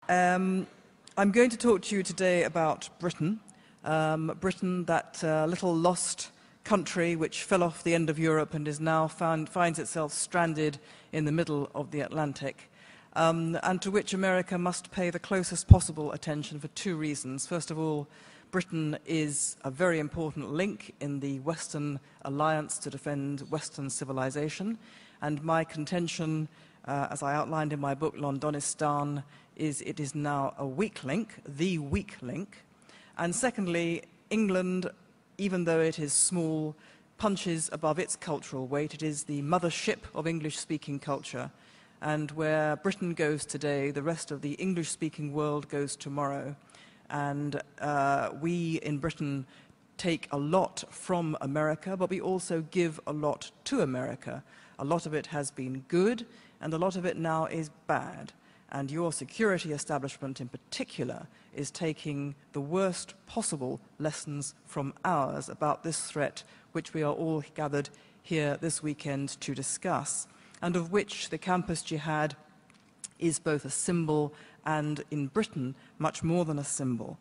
I'm going to talk to you today about Britain. Britain, that little lost country which fell off the end of Europe and is now finds itself stranded in the middle of the Atlantic, and to which America must pay the closest possible attention for two reasons. First of all, Britain is a very important link in the Western alliance to defend Western civilization, and my contention, as I outlined in my book Londonistan, is it is now a weak link, the weak link. And secondly, England, even though it is small, punches above its cultural weight. It is the mothership of English-speaking culture, and where Britain goes today, the rest of the English-speaking world goes tomorrow. And we in Britain take a lot from America, but we also give a lot to America. A lot of it has been good, and a lot of it now is bad. And your security establishment in particular is taking the worst possible lessons from ours about this threat, which we are all gathered here this weekend to discuss, and of which the campus jihad is both a symbol and, in Britain, much more than a symbol.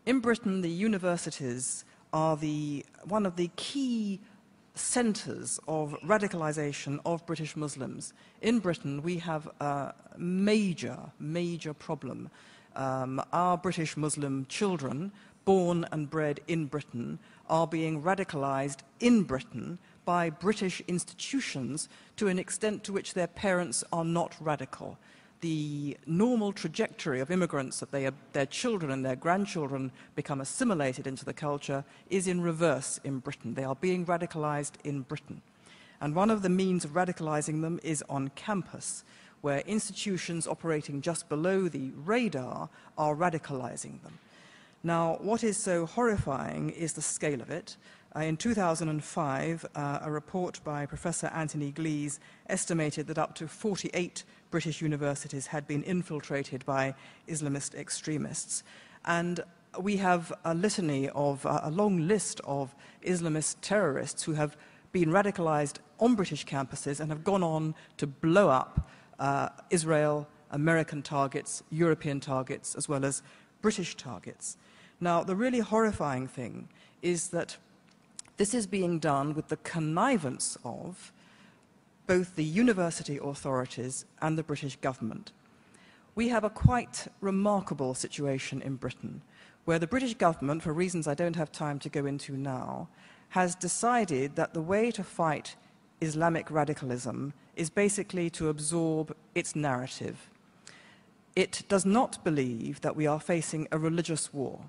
In Britain, the universities are one of the key centres of radicalisation of British Muslims. In Britain, we have a major problem. Our British Muslim children, born and bred in Britain, are being radicalised in Britain by British institutions to an extent to which their parents are not radical. The normal trajectory of immigrants, that their children and their grandchildren become assimilated into the culture, is in reverse in Britain. They are being radicalized in Britain. And one of the means of radicalizing them is on campus, where institutions operating just below the radar are radicalizing them. Now, what is so horrifying is the scale of it. In 2005, a report by Professor Anthony Glees estimated that up to 48 British universities had been infiltrated by Islamist extremists. And we have a long list of Islamist terrorists who have been radicalized on British campuses and have gone on to blow up Israel, American targets, European targets, as well as British targets. Now, the really horrifying thing is that this is being done with the connivance of both the university authorities and the British government. We have a quite remarkable situation in Britain, where the British government, for reasons I don't have time to go into now, has decided that the way to fight Islamic radicalism is basically to absorb its narrative. It does not believe that we are facing a religious war.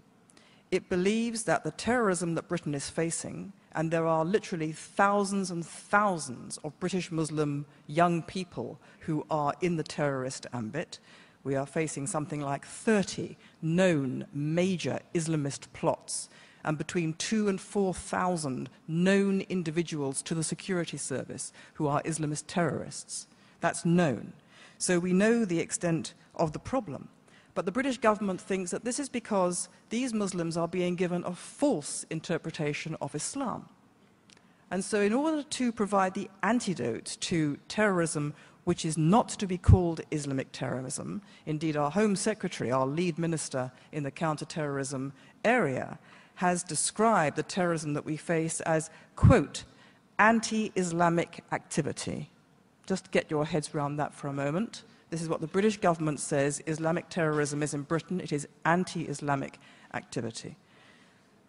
It believes that the terrorism that Britain is facing, and there are literally thousands and thousands of British Muslim young people who are in the terrorist ambit. We are facing something like 30 known major Islamist plots, and between 2,000 and 4,000 known individuals to the security service who are Islamist terrorists. That's known. So we know the extent of the problem. But the British government thinks that this is because these Muslims are being given a false interpretation of Islam. And so in order to provide the antidote to terrorism, which is not to be called Islamic terrorism, indeed our Home Secretary, our lead minister in the counter-terrorism area, has described the terrorism that we face as, quote, anti-Islamic activity. Just get your heads around that for a moment. This is what the British government says Islamic terrorism is in Britain. It is anti-Islamic activity.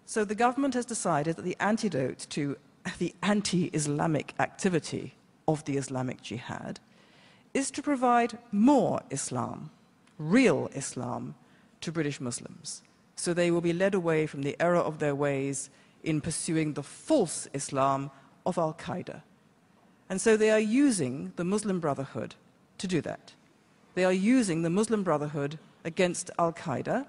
So the government has decided that the antidote to the anti-Islamic activity of the Islamic Jihad is to provide more Islam, real Islam, to British Muslims. So they will be led away from the error of their ways in pursuing the false Islam of Al-Qaeda. And so they are using the Muslim Brotherhood to do that. They are using the Muslim Brotherhood against Al-Qaeda,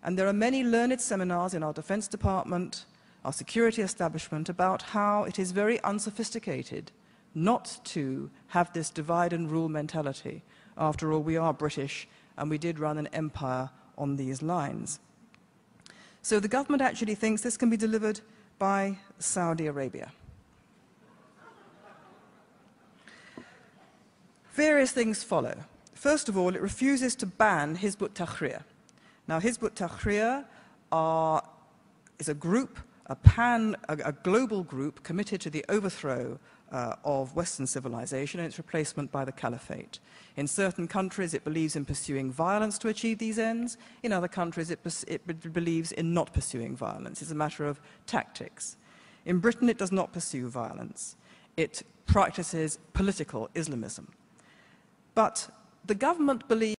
and there are many learned seminars in our Defense Department, our security establishment, about how it is very unsophisticated not to have this divide and rule mentality. After all, we are British, and we did run an empire on these lines. So the government actually thinks this can be delivered by Saudi Arabia. Various things follow. First of all, it refuses to ban Hizb ut-Tahrir. Now, Hizb ut-Tahrir is a group, a global group committed to the overthrow of Western civilization and its replacement by the caliphate. In certain countries, it believes in pursuing violence to achieve these ends. In other countries, it believes in not pursuing violence. It's a matter of tactics. In Britain, it does not pursue violence. It practices political Islamism. But the government believes